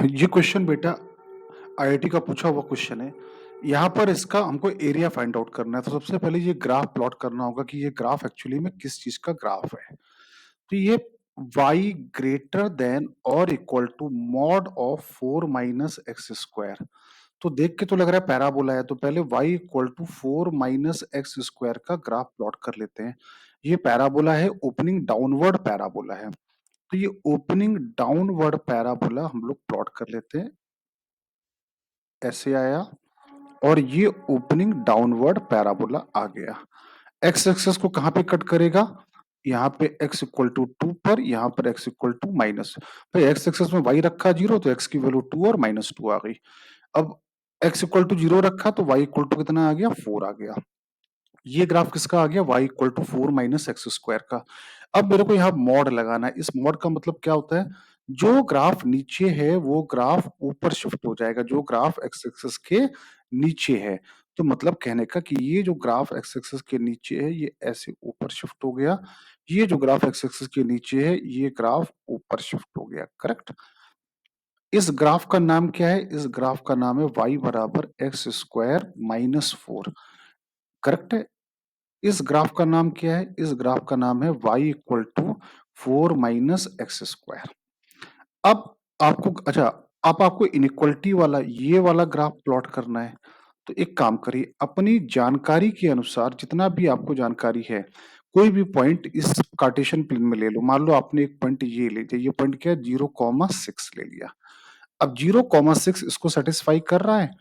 ये क्वेश्चन बेटा आईआईटी का पूछा हुआ क्वेश्चन है। यहाँ पर इसका हमको एरिया फाइंड आउट करना है। तो सबसे पहले ये ग्राफ प्लॉट करना होगा कि ये ग्राफ एक्चुअली में किस चीज का ग्राफ है। तो ये y ग्रेटर देन और equal to mod of 4 minus x square. तो देख के तो लग रहा है पैराबोला है, तो पहले y equal to 4 minus x square का ग्राफ प्लॉट कर लेते हैं। ये पैराबोला है, ओपनिंग डाउनवर्ड पैराबोला है। तो ये ओपनिंग डाउनवर्ड पैराबोला हम लोग प्लॉट कर लेते हैं। ऐसे आया और ये ओपनिंग डाउनवर्ड पैराबोला आ गया। एक्स एक्सेस को कहां पे कट करेगा? यहाँ पे x इक्वल टू 2 पर, यहाँ पर x इक्वल टू माइनस। भाई एक्स एक्सेस में y रखा 0 तो x की वैल्यू 2 और माइनस 2 आ गई। अब x इक्वल टू 0 रखा तो y इक्वल टू कितना आ गया? 4 आ गया। ये ग्राफ किसका आ गया? y equal to 4 minus x square का। अब मेरे को यहाँ मॉड लगाना है। इस मॉड का मतलब क्या होता है? जो ग्राफ नीचे है वो ग्राफ ऊपर शिफ्ट हो जाएगा, जो ग्राफ एक्स एक्सिस के नीचे है। तो मतलब कहने का कि ये जो ग्राफ एक्स एक्सिस के नीचे है ये ऐसे ऊपर शिफ्ट हो गया, ये जो ग्राफ एक्स एक्सिस के नीचे है ये ग्राफ ऊपर शिफ्ट हो गया। करेक्ट। इस ग्राफ का नाम क्या है? इस ग्राफ का नाम है y बराबर एक्स स्क्वायर माइनस 4। करेक्ट है। इस ग्राफ का नाम क्या है? इस ग्राफ का नाम है y equal to 4 minus x square. अब आपको अच्छा, अब आपको इनइक्वलिटी वाला ये वाला ग्राफ प्लॉट करना है। तो एक काम करिए, अपनी जानकारी के अनुसार जितना भी आपको जानकारी है, कोई भी पॉइंट इस कार्टेशियन प्लेन में ले लो। मान लो आपने एक पॉइंट ये ले लिया, ये पॉइंट क्या है? 0,6 ले लिया। अब 0,6 इसको सेटिस्फाई कर रहा है?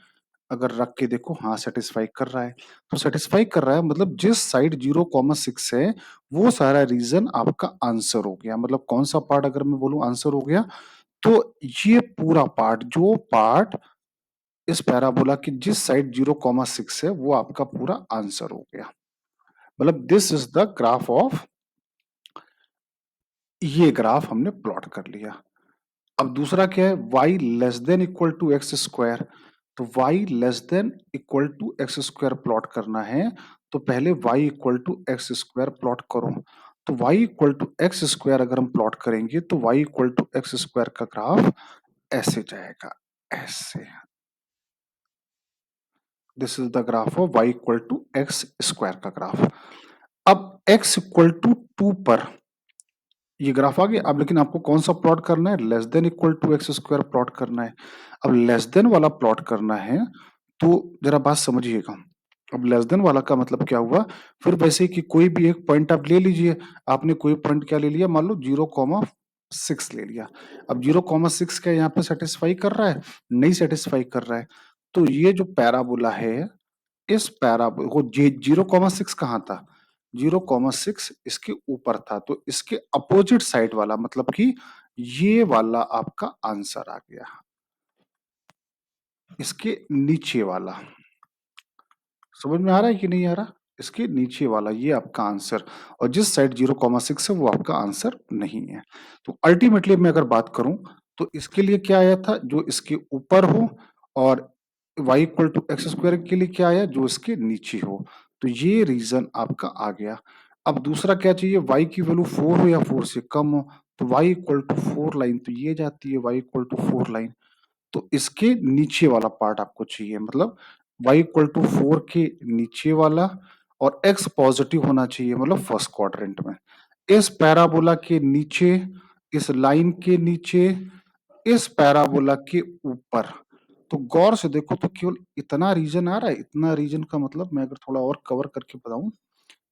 अगर रख के देखो, हाँ सेटिस्फाई कर रहा है। तो सेटिस्फाई कर रहा है मतलब जिस साइड 0,6 है वो सारा रीजन आपका आंसर हो गया। मतलब कौन सा पार्ट अगर मैं बोलूं आंसर हो गया, तो ये पूरा पार्ट, जो पार्ट इस पैराबोला की जिस साइड 0,6 है वो आपका पूरा आंसर हो गया। मतलब this is the graph of, ये ग्राफ हमने प्लॉट कर लिया। अब दूसरा क्या है? y less than equal to x square. तो y less than equal to x square plot करना है, तो पहले y equal to x square plot करो। तो y equal to x square अगर हम प्लॉट करेंगे तो y equal to x square का ग्राफ ऐसे जाएगा, ऐसे। This is the graph of y equal to x square का ग्राफ। अब x इक्वल टू 2 पर ये ग्राफ आ गया। अब लेकिन आपको कौन सा प्लॉट करना है? Less than equal to x square plot करना है। अब लेस देन वाला प्लॉट करना है तो जरा बात समझिएगा। अब लेस देन वाला का मतलब क्या हुआ? फिर वैसे कि कोई भी एक पॉइंट आप ले लीजिए। आपने कोई पॉइंट क्या ले लिया? मान लो 0,6 ले लिया। अब 0,6 क्या यहाँ पे सेटिस्फाई कर रहा है? नहीं सेटिस्फाई कर रहा है। तो ये जो पैराबोला है, इस पैराबोला को 0,6 कहाँ था? 0,6 इसके ऊपर था, तो इसके अपोजिट साइड वाला मतलब कि ये वाला आपका आंसर आ गया, इसके नीचे वाला। समझ में आ रहा है कि नहीं आ रहा? इसके नीचे वाला ये आपका आंसर, और जिस साइड 0,6 है वो आपका आंसर नहीं है। तो अल्टीमेटली मैं अगर बात करूं तो इसके लिए क्या आया था? जो इसके ऊपर हो, और y equal to x square के लिए क्या आया? जो इसके नीचे हो। तो ये रीजन आपका आ गया। अब दूसरा क्या चाहिए? y की वैल्यू 4 हो या 4 से कम हो। तो y इक्वल टू 4 लाइन तो ये जाती है, y इक्वल टू 4 लाइन। तो इसके नीचे वाला पार्ट आपको चाहिए, मतलब y इक्वल टू 4 के नीचे वाला, और x पॉजिटिव होना चाहिए मतलब फर्स्ट क्वाड्रेंट में। इस पैराबोला के नीचे, इस लाइन के नीचे, इस पैराबोला के ऊपर। तो गौर से देखो तो केवल इतना रीजन आ रहा है। इतना रीजन का मतलब मैं अगर थोड़ा और कवर करके बताऊं,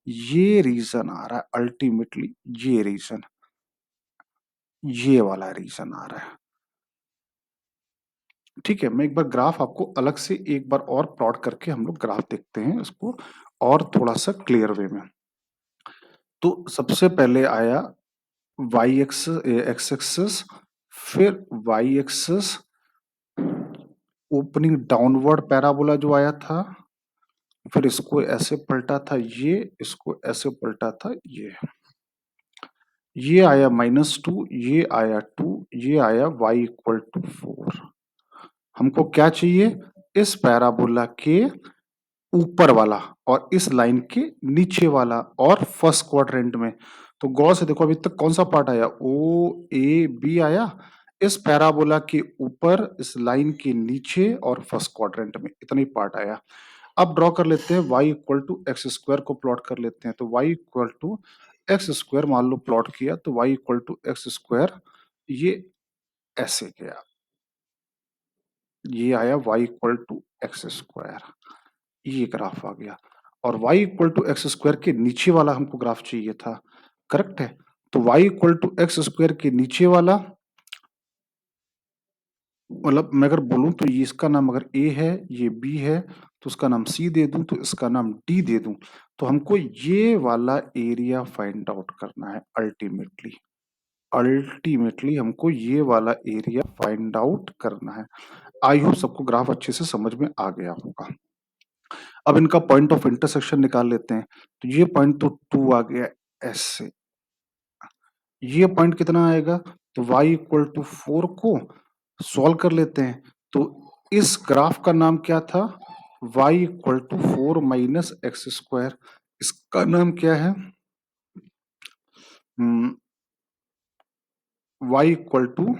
ये रीजन आ रहा है अल्टीमेटली, ये रीजन, ये वाला रीजन आ रहा है। ठीक है, मैं एक बार ग्राफ आपको अलग से एक बार और प्लॉट करके हम लोग ग्राफ देखते हैं इसको और थोड़ा सा क्लियर वे में। तो सबसे पहले आया वाई एक्स एक्सिस, फिर y axis, opening downward parabola जो आया था, फिर इसको ऐसे पलटा था ये, इसको ऐसे पलटा था ये आया -2, ये आया 2, ये आया y इक्वल टू 4। हमको क्या चाहिए? इस पैराबोला के ऊपर वाला और इस लाइन के नीचे वाला और फर्स्ट क्वाड्रेंट में। तो गौर से देखो अभी तक कौन सा पार्ट आया? ओ ए बी आया। इस पैराबोला के ऊपर, इस लाइन के नीचे और फर्स्ट क्वाड्रेंट में इतना ही पार्ट आया। अब ड्रॉ कर लेते हैं y equal to x square को प्लॉट कर लेते हैं। तो y equal to x square मान लो प्लॉट किया तो y equal to x square ये ऐसे गया, ये आया y equal to x square, ये ग्राफ आ गया। और y equal to x square के नीचे वाला हमको ग्राफ चाहिए था, करेक्ट है। तो y equal to x square के नीचे वाला, मतलब मैं अगर बोलूं तो ये इसका नाम अगर a है, ये b है, तो उसका नाम c दे दूं, तो इसका नाम d दे दूं। तो हमको ये वाला एरिया फाइंड आउट करना है अल्टीमेटली। अल्टीमेटली हमको ये वाला एरिया फाइंड आउट करना है। आई होप सबको ग्राफ अच्छे से समझ में आ गया होगा। अब इनका पॉइंट ऑफ इंटरसेक्शन निकाल लेते हैं। तो ये पॉइंट तो 2 आ गया एस से, ये पॉइंट कितना आएगा, तो y इक्वल टू 4 को सॉल्व कर लेते हैं। तो इस ग्राफ का नाम क्या था, y equal to 4 minus x square. इसका नाम क्या है, y equal to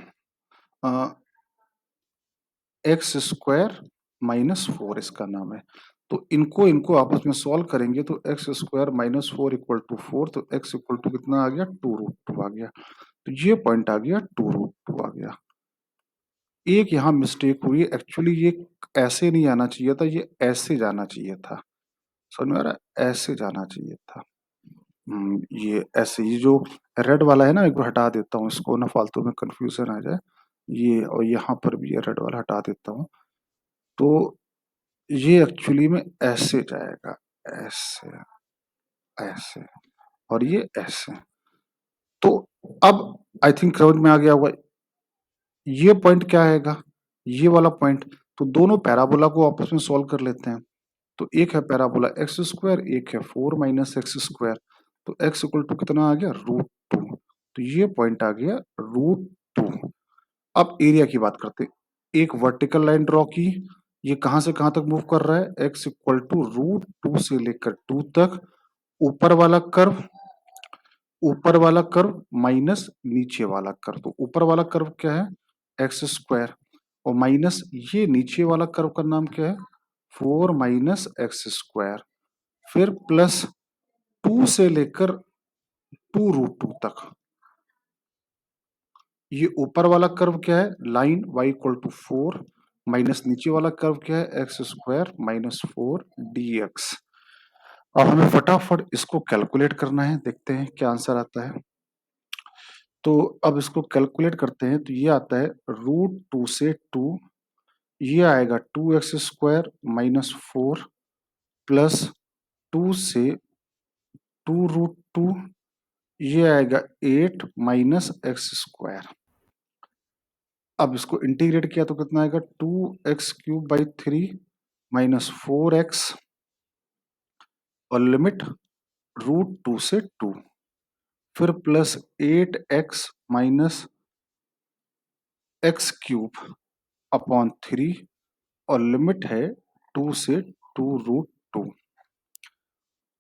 x square minus 4 इसका नाम है। तो इनको इनको आपस में सॉल्व करेंगे तो x square minus 4 equal to 4, तो एक्स इक्वल टू कितना आ गया, 2√2 आ गया। तो ये पॉइंट आ गया, 2√2 आ गया। एक यहाँ मिस्टेक हुई, एक्चुअली ये ऐसे नहीं आना चाहिए था, ये ऐसे जाना चाहिए था। समझ में आ रहा है, ऐसे जाना चाहिए था। ये ऐसे, ये जो रेड वाला है ना, एक बार हटा देता हूँ इसको ना, फालतू में कंफ्यूजन आ जाए। ये और यहाँ पर भी ये रेड वाला हटा देता हूँ। तो ये एक्चुअली में ऐसे जाएगा, ऐसे, ऐसे, और ये ऐसे। तो अब आई थिंक समझ में आ गया होगा। ये पॉइंट क्या आएगा, ये वाला पॉइंट। तो दोनों पैराबोला को आपस में सॉल्व कर लेते हैं। तो एक है पैराबोला एक्स स्क्वायर, एक है 4 माइनस एक्स स्क्वायर। तो एक्स इक्वल टू कितना आ गया, √2। तो ये पॉइंट आ गया √2। अब एरिया की बात करते हैं। एक वर्टिकल लाइन ड्रॉ की, ये कहां से कहां तक मूव कर रहा है, एक्स इक्वल टू √2 से लेकर 2 तक। ऊपर वाला कर्व, ऊपर वाला कर्व माइनस नीचे वाला कर्व। तो ऊपर वाला कर्व क्या है, एक्स स्क्वायर, और माइनस ये नीचे वाला कर्व का नाम क्या है, 4 माइनस एक्स स्क्वायर। फिर प्लस 2 से लेकर 2√2 तक। ये ऊपर वाला कर्व क्या है, line y equal to 4 minus नीचे वाला कर्व क्या है, एक्स स्क्वायर माइनस 4 dx। अब हमें फटाफट इसको कैलकुलेट करना है, देखते हैं क्या आंसर आता है। तो अब इसको कैलकुलेट करते हैं। तो ये आता है √2 से 2, ये आएगा 2x स्क्वायर माइनस 4 प्लस 2 से 2√2, ये आएगा 8 माइनस एक्स स्क्वायर। अब इसको इंटीग्रेट किया तो कितना आएगा, 2x³ बाई 3 माइनस 4x, और लिमिट √2 से 2, फिर plus 8x minus x³ upon 3, और लिमिट है 2 से 2√2।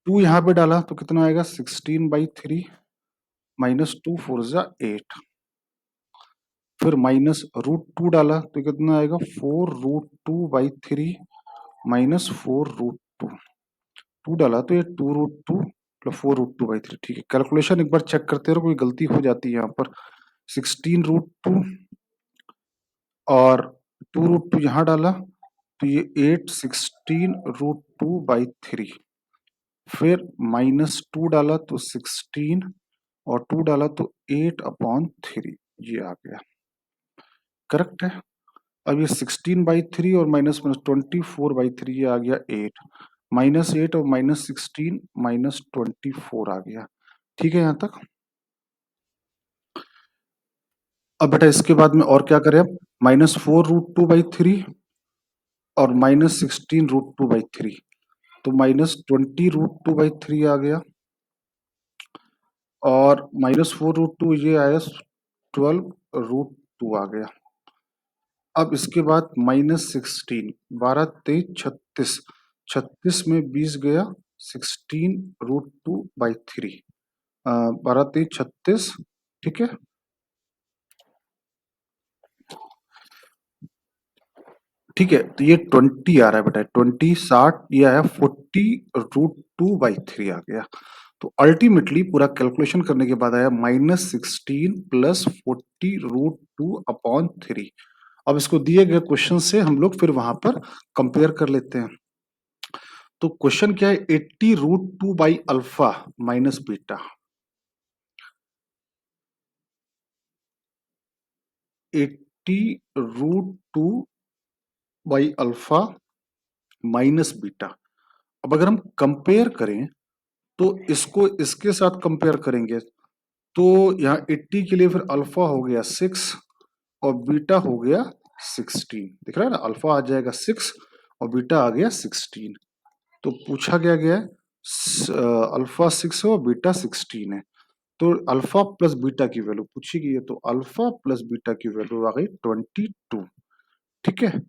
2 यहाँ पे डाला तो कितना आएगा, 16/3 माइनस 2 4 जा 8, फिर माइनस √2 डाला तो कितना आएगा, 4√2/3 माइनस 4√2। 2 डाला तो ये 2√2 प्लस 4√2/3। ठीक है, कैलकुलेशन एक बार चेक करते रहो, कोई गलती हो जाती है यहाँ पर। 16√2 और 2√2 यहाँ डाला तो ये 8 16√2/3, फिर माइनस 2 डाला तो 16, और 2 डाला तो 8/3, ये आ गया, करेक्ट है। अब ये 16/3 और माइनस माइनस 24/3, ये आ गया 8, -8 और -16 -24 आ गया। ठीक है यहाँ तक। अब बेटा इसके बाद में और क्या करें, अब -4√2/3 और -16√2/3, तो -20√2/3 आ गया, और -4√2 ये आया 12√2 आ गया। अब इसके बाद -16, 12 23 36, 36 में 20 गया, 16√2/3, 12 23 36, ठीक है। ठीक है, तो ये 20 आ रहा है बेटा, 20 60, ये आया 40√2/3 आ गया। तो अल्टीमेटली पूरा कैलकुलेशन करने के बाद आया -16 प्लस 40√2/3। अब इसको दिए गए क्वेश्चन से हम लोग फिर वहां पर कंपेयर कर लेते हैं। तो क्वेश्चन क्या है, 80√2/अल्फा माइनस बीटा, 80√2/अल्फा माइनस बीटा। अब अगर हम कंपेयर करें तो इसको इसके साथ कंपेयर करेंगे, तो यहाँ 80 के लिए फिर अल्फा हो गया 6 और बीटा हो गया 16। दिख रहा है ना, अल्फा आ जाएगा 6 और बीटा आ गया 16। तो पूछा गया है अल्फा 6 है और बीटा 16 है, तो अल्फा प्लस बीटा की वैल्यू पूछी गई है, तो अल्फा प्लस बीटा की वैल्यू आ गई 22। ठीक है,